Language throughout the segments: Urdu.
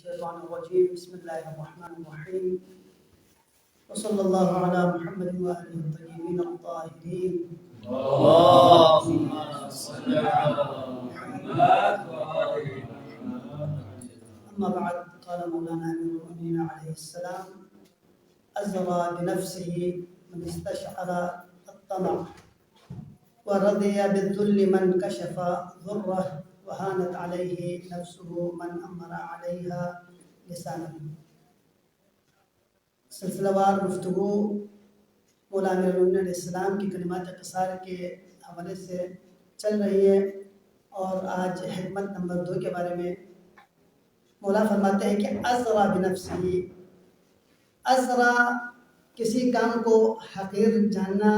الشيطان الرجيم بسم الله الرحمن الرحيم وصلى الله على محمد وآله الطيبين الطاهرين اللهم صل على محمد وآل محمد. أما بعد قال مولانا أمير المؤمنين عليه السلام أزرى بنفسه من استشعر الطمع ورضي بالذل من كشف ضره وهانت عليه نفسه من أمر عليها لسانه. سلسلہ وار گفتگو مولانا امیر المؤمنین علیہ السلام کی کلمات قصار کے حوالے سے چل رہی ہے، اور آج حکمت نمبر 2 کے بارے میں مولا فرماتے ہیں کہ ازرا بنفسی، ازرا کسی کام کو حقیر جاننا،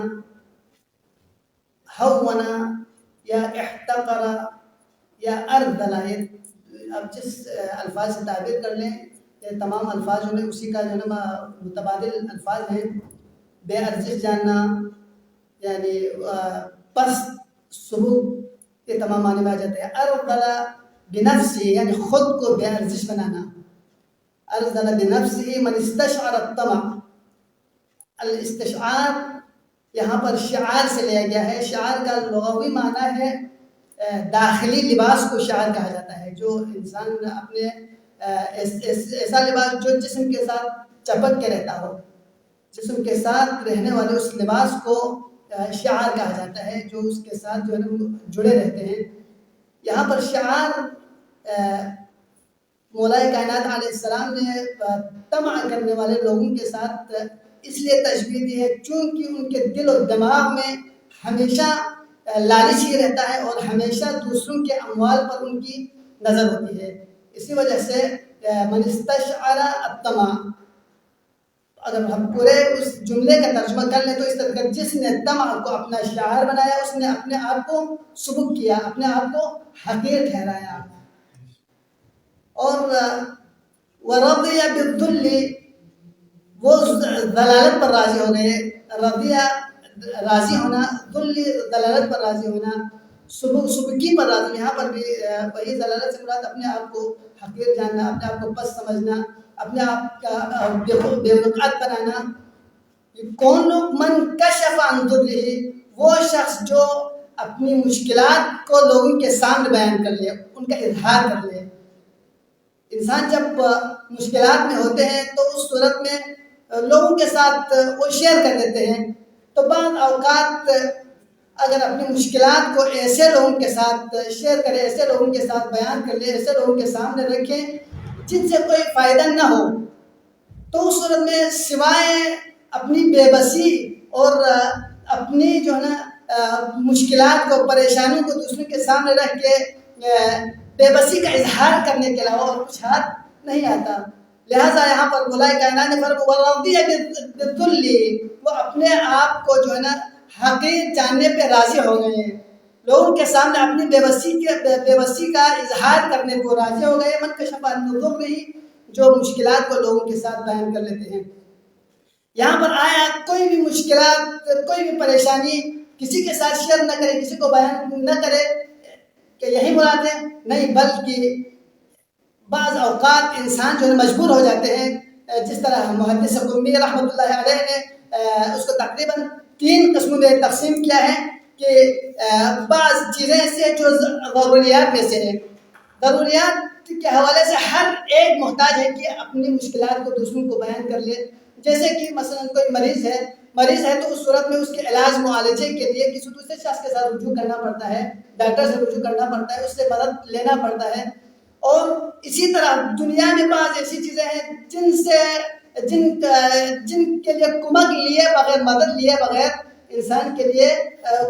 ہونا یا احتقر یا ارذل، اب جس الفاظ سے تعبیر کر لیں یہ تمام الفاظ جو ہے اسی کا جو ہے متبادل الفاظ ہیں۔ بے ارزش جاننا یعنی پست سلوک، یہ تمام معنی میں آ جاتے ہیں۔ ارذل بنفسی یعنی خود کو بے ارزش بنانا۔ ارذل بنفسی من استشعر الطمع، الاستشعار یہاں پر شعار سے لیا گیا ہے۔ شعار کا لغوی معنی ہے داخلی لباس کو شعار کہا جاتا ہے، جو انسان اپنے ایسا لباس جو جسم کے ساتھ چپک کے رہتا ہو، جسم کے ساتھ رہنے والے اس لباس کو شعار کہا جاتا ہے، جو اس کے ساتھ جو ہے جڑے رہتے ہیں۔ یہاں پر شعار مولا کائنات علیہ السلام نے طمع کرنے والے لوگوں کے ساتھ اس لیے تشبیہ دی ہے چونکہ ان کے دل و دماغ میں ہمیشہ لالچ ہی رہتا ہے اور ہمیشہ دوسروں کے اموال پر ان کی نظر ہوتی ہے۔ اسی وجہ سے من استشعر الطمع، اگر ہم پورے اس جملے کا ترجمہ کر لیں تو اس طرح جس نے طمع کو اپنا شعار بنایا اس نے اپنے آپ کو سبک کیا، اپنے آپ کو حقیر ٹھہرایا۔ اور ورضی بالذل، وہ ضلالت پر راضی ہو گئے۔ رضیہ راضی ہونا، ذل ضلالت پر راضی ہونا، سبکی پر راضی۔ یہاں پر بھی وہی ضلالت سے مراد اپنے آپ کو حقیر جاننا، اپنے آپ کو پست سمجھنا، اپنے آپ کا بے وقعت بنانا۔ کون لوگ؟ من کشف عن ضره، وہ شخص جو اپنی مشکلات کو لوگوں کے سامنے بیان کر لے، ان کا اظہار کر لے۔ انسان جب مشکلات میں ہوتے ہیں تو اس صورت میں لوگوں کے ساتھ وہ شیئر کر دیتے ہیں، تو بعض اوقات اگر اپنی مشکلات کو ایسے لوگوں کے ساتھ شیئر کرے، ایسے لوگوں کے ساتھ بیان کر لے، ایسے لوگوں کے سامنے رکھیں جن سے کوئی فائدہ نہ ہو، تو اس صورت میں سوائے اپنی بے بسی اور اپنی جو ہے نا مشکلات کو، پریشانیوں کو دوسروں کے سامنے رکھ کے بے بسی کا اظہار کرنے کے علاوہ اور کچھ ہاتھ نہیں آتا۔ لہٰذا یہاں پر مولا کائنات نے فرمایا ورضی بالذل، وہ اپنے آپ کو جو ہے نا حقیر جاننے پہ راضی ہو گئے، لوگوں کے سامنے اپنی بے بسی کا اظہار کرنے کو راضی ہو گئے۔ من کشف عن ضره، جو مشکلات کو لوگوں کے ساتھ بیان کر لیتے ہیں۔ یہاں پر آیا کوئی بھی مشکلات، کوئی بھی پریشانی کسی کے ساتھ شیئر نہ کرے، کسی کو بیان نہ کرے کہ یہی مراد ہے؟ نہیں، بلکہ بعض اوقات انسان جو ہے مجبور ہو جاتے ہیں، جس طرح محدث قمی رحمۃ اللہ علیہ نے اس کو تقریباً 3 قسموں میں تقسیم کیا ہے کہ بعض چیزیں ایسے جو ضروریات میں سے ہیں، ضروریات کے حوالے سے ہر ایک محتاج ہے کہ اپنی مشکلات کو دوسروں کو بیان کر لے۔ جیسے کہ مثلا کوئی مریض ہے تو اس صورت میں اس کے علاج معالجے کے لیے کسی دوسرے شخص کے ساتھ رجوع کرنا پڑتا ہے، ڈاکٹر سے رجوع کرنا پڑتا ہے، اس سے مدد لینا پڑتا ہے۔ اور اسی طرح دنیا میں بعض ایسی چیزیں ہیں جن کے لیے کمک لیے بغیر، مدد لیے بغیر انسان کے لیے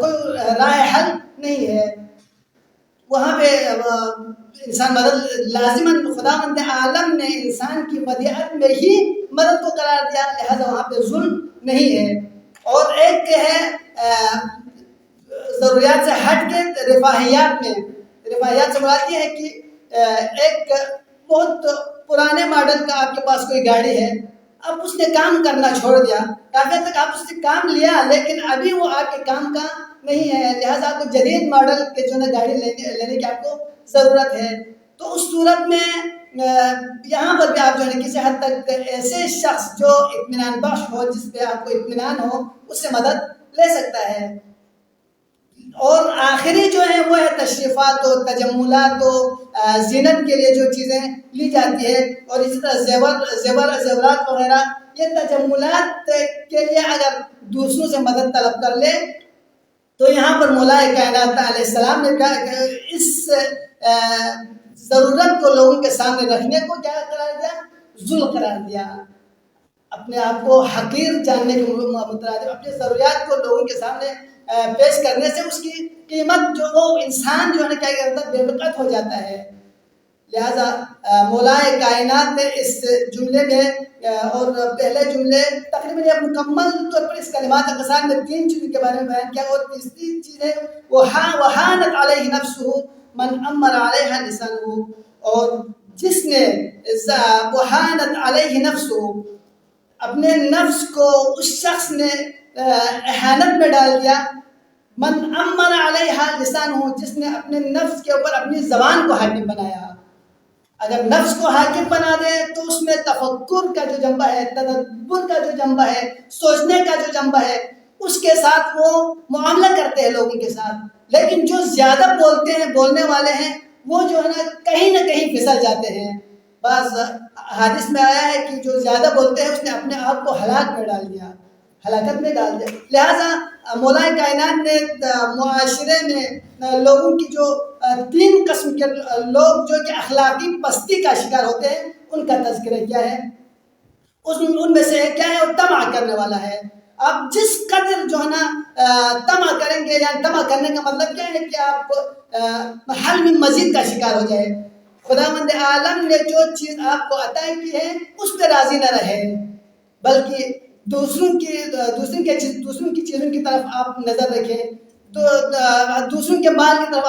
کوئی راہ حل نہیں ہے۔ وہاں پہ انسان مدد لازماً خداوند عالم نے انسان کی ودیعت میں ہی مدد کو قرار دیا، لہذا وہاں پہ ظلم نہیں ہے۔ اور ایک ہے ضروریات سے ہٹ کے رفاہیات میں، رفاہیات سے مراد یہ ہے کہ ایک بہت پرانے ماڈل کا آپ کے پاس کوئی گاڑی ہے، اب اس نے کام کرنا چھوڑ دیا، کافی حد تک آپ اس سے کام لیا لیکن ابھی وہ آپ کے کام کا نہیں ہے، لہٰذا آپ کو جدید ماڈل کے جو ہے گاڑی لینے کی آپ کو ضرورت ہے۔ تو اس صورت میں یہاں پر بھی آپ جو ہے کسی حد تک ایسے شخص جو اطمینان بخش ہو، جس پہ آپ کو اطمینان ہو، اس سے مدد لے سکتا ہے۔ اور آخری جو ہے وہ ہے تشریفات و تجملات و زینت کے لیے جو چیزیں لی جاتی ہے، اور اسی طرح زیورات وغیرہ، یہ تجملات کے لیے اگر دوسروں سے مدد طلب کر لے تو یہاں پر مولا کائنات علیہ السلام نے کہا کہ اس ضرورت کو لوگوں کے سامنے رکھنے کو کیا قرار دیا؟ ذل قرار دیا۔ اپنے آپ کو حقیر جاننے کے مترادف اپنی ضروریات کو لوگوں کے سامنے پیش کرنے سے اس کی قیمت جو وہ انسان جو ہے کیا کرتا ہے، بے وقت ہو جاتا ہے۔ لہذا مولا کائنات نے اس جملے میں اور پہلے جملے تقریباً یہ مکمل طور پر اس کلمات اقسام میں 3 چیزوں کے بارے میں بیان کیا، اور تیسری چیز ہے وحانت علیہ نفسہ من امر علیہ لسانہ، اور جس نے وحانت علیہ نفسہ، اپنے نفس کو اس شخص نے احانت میں ڈال دیا، من امر علیہ لسانہ، جس نے اپنے نفس کے اوپر اپنی زبان کو حاکم بنایا۔ اگر نفس کو حاکم بنا دے تو اس میں تفکر کا جو جنبہ ہے، تدبر کا جو جنبہ ہے، سوچنے کا جو جنبہ ہے، اس کے ساتھ وہ معاملہ کرتے ہیں لوگوں کے ساتھ۔ لیکن جو زیادہ بولتے ہیں، بولنے والے ہیں، وہ جو ہے نا کہیں نہ کہیں پھسل جاتے ہیں۔ بعض حدیث میں آیا ہے کہ جو زیادہ بولتے ہیں اس نے اپنے آپ کو ہلاک میں ڈال دیا، ہلاکت میں ڈال دیا۔ لہٰذا مولا کائنات نے معاشرے میں لوگوں کی جو 3 قسم کے لوگ جو کہ اخلاقی پستی کا شکار ہوتے ہیں، ان کا تذکرہ کیا ہے۔ ان میں سے کیا ہے؟ وہ طمع کرنے والا ہے۔ آپ جس قدر جو ہے نا طمع کریں گے، یعنی طمع کرنے کا مطلب کیا ہے کہ آپ حل میں مزید کا شکار ہو جائے۔ خداوند عالم نے جو چیز آپ کو عطا کی ہے اس پہ راضی نہ رہے، بلکہ دوسروں کی چیزوں کی طرف آپ نظر رکھیں، تو دوسروں کے مال کی طرف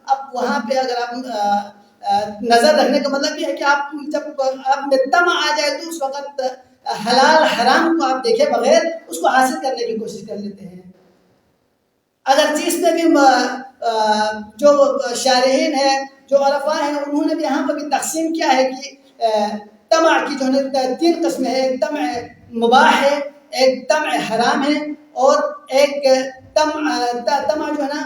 آپ وہاں پہ اگر آپ نظر رکھنے کا مطلب یہ ہے کہ آپ جب آپ میں طمع آ جائے تو اس وقت حلال حرام کو آپ دیکھے بغیر اس کو حاصل کرنے کی کوشش کر لیتے ہیں۔ اگرچہ اس میں بھی جو شارحین ہیں، جو عرفاء ہیں، انہوں نے بھی یہاں پر بھی تقسیم کیا ہے کہ طمع کی جو ہے 3 قسمیں ہیں۔ ایک طمع مباح ہے، ایک طمع حرام ہے، اور ایک طمع جو ہے نا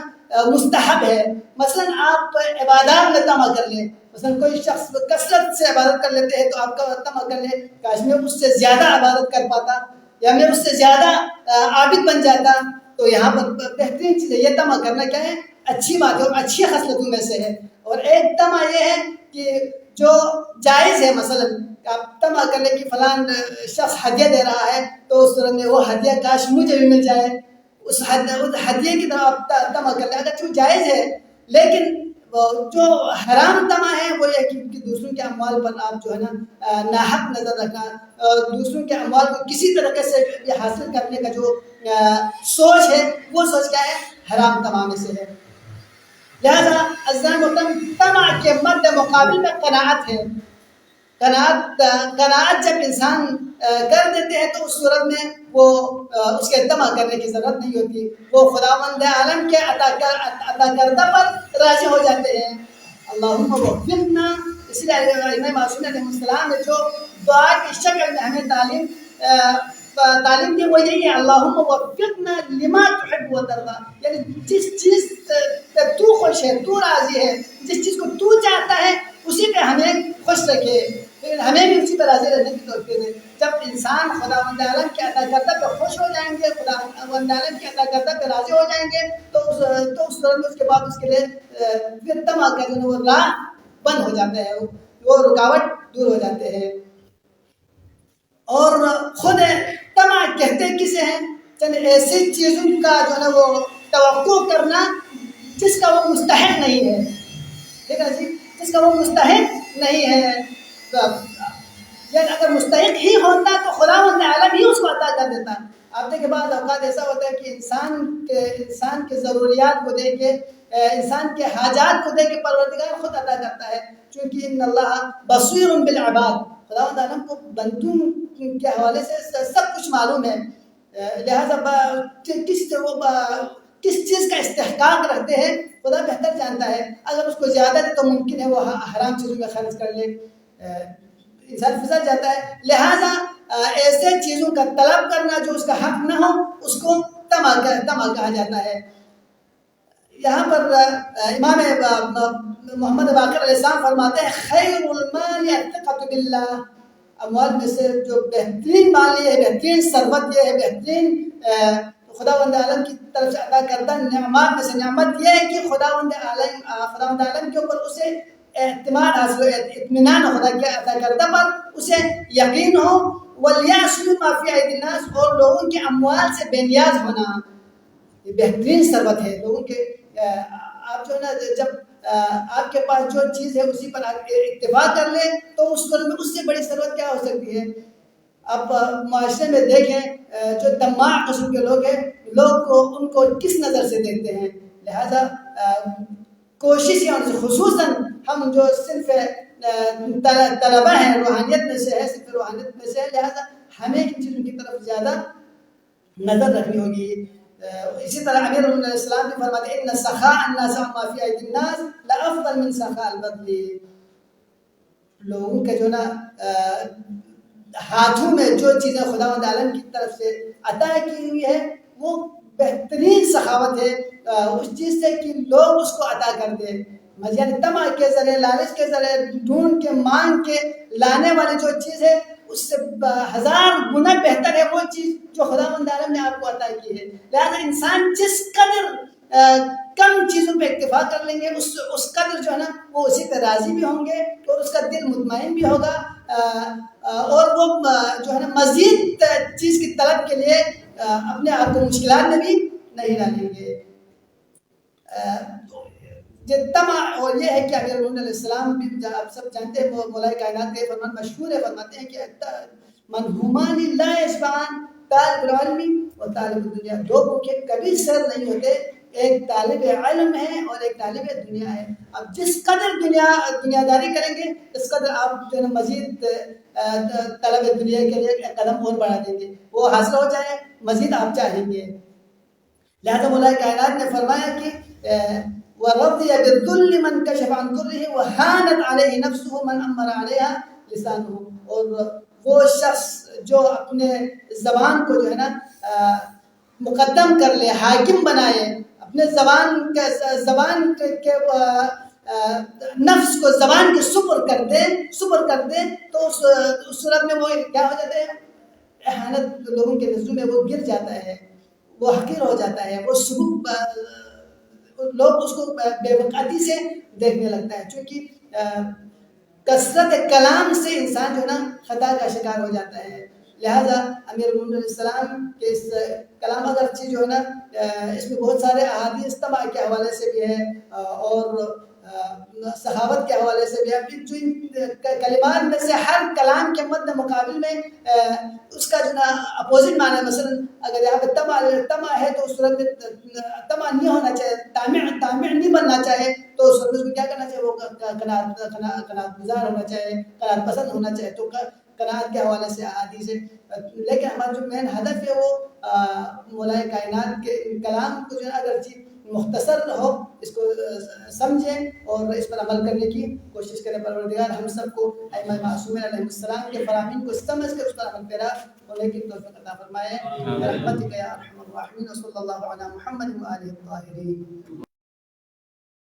مستحب ہے۔ مثلا آپ عبادات میں طمع کر لیں، مثلا کوئی شخص کثرت سے عبادت کر لیتے ہیں تو آپ کا طمع کر لیں کاش میں اس سے زیادہ عبادت کر پاتا، یا میں اس سے زیادہ عابد بن جاتا، تو یہاں پر بہترین چیز ہے۔ یہ طمع کرنا کیا ہے؟ اچھی بات ہے اور اچھی خصلتوں میں سے ہے۔ اور ایک طمع یہ ہے کہ جو جائز ہے، مثلا آپ طمع کر لیں کہ فلان شخص ہدیہ دے رہا ہے تو اس طرح میں وہ ہدیہ کاش مجھے بھی مل جائے، اس ہدیے کی طرف آپ طمع کر لیں، اگر وہ جائز ہے۔ لیکن جو حرام طمع ہے وہ یہ کہ دوسروں کے اموال پر آپ جو ہے نا ناحق نظر رکھنا، دوسروں کے اموال کو کسی طریقے سے حاصل کرنے کا جو سوچ ہے، وہ سوچ کیا ہے؟ حرام طمع میں سے ہے۔ لہذا عزیزان محترم، طمع کے مد مقابل میں قناعت ہے۔ قناعت جب انسان کر دیتے ہیں تو اس صورت میں وہ اس کے طمع کرنے کی ضرورت نہیں ہوتی، وہ خداوند عالم کے عطا کردہ پر راضی ہو جاتے ہیں۔ اللہم وفقنا، اس لیے امام معصوم علیہ السلام نے جو دعا کی شکل میں ہمیں تعلیم دی وہ یہی ہے، اللہم وفقنا لما تحب و ترضی، یعنی جس چیز پہ تو خوش ہے، تو راضی ہے، جس چیز کو تو چاہتا ہے اسی پہ ہمیں خوش رکھے، پھر ہمیں بھی اسی پہ راضی رہنے کی توفیق دے۔ جب انسان خداوند عالم کے عطا کردہ پہ خوش ہو جائیں گے، خداوند عالم کے عطا کردہ پہ راضی ہو جائیں گے، تو اس صورت میں اس کے بعد اس کے لیے پھر طمع کا جو وہ راہ بند ہو جاتا ہے، وہ رکاوٹ دور ہو جاتے ہیں۔ اور خود طمع کہتے کسے ہیں؟ چند ایسی چیزوں کا جو ہے وہ توقع کرنا جس کا وہ مستحق نہیں ہے، ٹھیک ہے جی، جس کا وہ مستحق نہیں ہے۔ یعنی اگر مستحق ہی ہوتا تو خداوند عالم ہی اس کو عطا کر دیتا۔ آپ دیکھیں بعض اوقات ایسا ہوتا ہے کہ انسان کے ضروریات کو دیکھ کے، انسان کے حاجات کو دیکھ کے پروردگار خود عطا کرتا ہے، چونکہ ان اللہ بصیر بالعباد، خداوند عالم کو بندوں کے حوالے سے سب کچھ معلوم ہے۔ لہٰذا کس چیز کا استحقاق رکھتے ہیں خدا بہتر جانتا ہے۔ اگر اس کو زیادہ ہے تو ممکن ہے وہ حرام چیزوں میں خرچ کر لے، انسان پھسل جاتا ہے. لہذا ایسے چیزوں کا طلب کرنا جو اس کا حق نہ ہو اس کو طمع کہا جاتا ہے. یہاں پر امام محمد باقر علیہ السلام فرماتے ہیں خیر المال الثقۃ باللہ. اموال میں سے جو بہترین مال یہ ہے, بہترین ثروت یہ ہے, بہترین خداوند عالم کی طرف سے عطا کردہ نعمات میں سے نعمت یہ ہے کہ خداوند عالم کے اوپر اسے اعتماد حاصل ہو, اطمینان ہو خدا کے عطا کردہ پر اسے یقین ہو. والیأس مما فی ایدی الناس, اور لوگوں کے اموال سے بے نیاز ہونا یہ بہترین ثروت ہے. لوگوں کے آپ جو ہے نا جب آپ کے پاس جو چیز ہے اسی پر آپ اکتفا کر لیں تو اس میں اس سے بڑی ثروت کیا ہو سکتی ہے. آپ معاشرے میں دیکھیں جو طماع قسم کے لوگ ہیں, لوگ ان کو کس نظر سے دیکھتے ہیں. لہذا کوشش یہ ہونا, خصوصاً ہم جو صرف طلبہ ہیں روحانیت میں سے ہے, صرف روحانیت میں سے ہے, لہذا ہمیں ان چیزوں کی طرف زیادہ نظر رکھنی ہوگی. اسی طرح امیر علیہ السلام بھی فرماتے ہیں ان سخاء الناس ما فی ایدی الناس لافضل من سخاء البذل. لوگوں کے جو نا ہاتھوں میں جو چیزیں خداوند عالم کی طرف سے عطا کی ہوئی ہے وہ بہترین سخاوت ہے اس چیز سے کہ لوگ اس کو عطا کر دیں. یعنی طمع کے ذریعے, لالچ کے ذریعے, ڈھونڈ کے مانگ کے لانے والی جو چیز ہے اس سے 1000 گنا بہتر ہے وہ چیز جو خداوند عالم نے آپ کو عطا کی ہے. لہذا انسان جس قدر کم چیزوں پہ اکتفا کر لیں گے اس قدر جو ہے نا وہ اسی پہ راضی بھی ہوں گے اور اس کا دل مطمئن بھی ہوگا, اور وہ جو ہے نا مزید چیز کی طلب کے لیے اپنے آپ کو مشکلات میں بھی نہیں ڈالیں گے. طمع اور یہ ہے کہ امیر علیہ السلام بھی آپ سب جانتے ہیں, مولا کائنات کا فرمان مشہور ہے, فرماتے ہیں کہ منہومان لا یشبعان, طالب العلم و طالب الدنیا, دو بھوکے کبھی سیر نہیں ہوتے, ایک طالب علم ہے اور ایک طالب دنیا ہے. اب جس قدر دنیا داری کریں گے اس قدر آپ جو ہے مزید طلب دنیا کے لیے قدم اور بڑھا دیں گے, وہ حاصل ہو جائے مزید آپ چاہیں گے. لہذا مولا کائنات نے فرمایا کہ وَرَضِيَ بِالذُّلِّ مَنْ كَشَفَ عَنْ ضُرِّهِ وَهَانَتْ عَلَيْهِ نَفْسُهُ مَنْ أَمَّرَ عَلَيْهَا لِسَانُهُ. اور وہ شخص جو اپنے زبان کو جو ہے نا مقدم کر لے, حاکم بنائے, اپنے زبان کے نفس کو زبان کے سپر کر دے تو اس صورت میں وہ کیا ہو جاتا ہے, احانت لوگوں کے نظروں میں وہ گر جاتا ہے, وہ حقیر ہو جاتا ہے, وہ سبک لوگ اس کو بے وقعتی سے دیکھنے لگتا ہے. چونکہ کثرت کلام سے انسان جو ہے نا خطا کا شکار ہو جاتا ہے. لہذا امیر علیہ السلام کے اس کلام اگرچہ جو ہے نا اس میں بہت سارے احادیث طمع کے حوالے سے بھی ہے اور سخاوت کے حوالے سے بھی ہے, جو ان کلمات میں سے ہر کلام کے مد مقابل میں اس کا جو نا اپوزٹ معنی ہے. مثلا اگر یہاں پہ طمع ہے تو اس صورت میں طمع نہیں ہونا چاہیے, طامع نہیں بننا چاہیے, تو اس صورت میں کیا کرنا چاہیے, وہ قناعت گزار ہونا چاہیے, قناعت پسند ہونا چاہیے. تو قناعت کے حوالے سے حدیث ہے, لیکن ہمارا جو مین ہدف ہے وہ مولا کائنات کے کلام کو جو ہے اگرچہ مختصر ہو اس کو سمجھیں اور اس پر عمل کرنے کی کوشش کریں. پروردگار ہم سب کو ائمہ معصومین علیہ السلام کے فرامین کو سمجھ کر اس پر عمل پیرا ہونے کی توفیق عطا فرمائے. برحمتک یا ارحم الراحمین, صلی اللہ علی محمد و آلہ الطاہرین.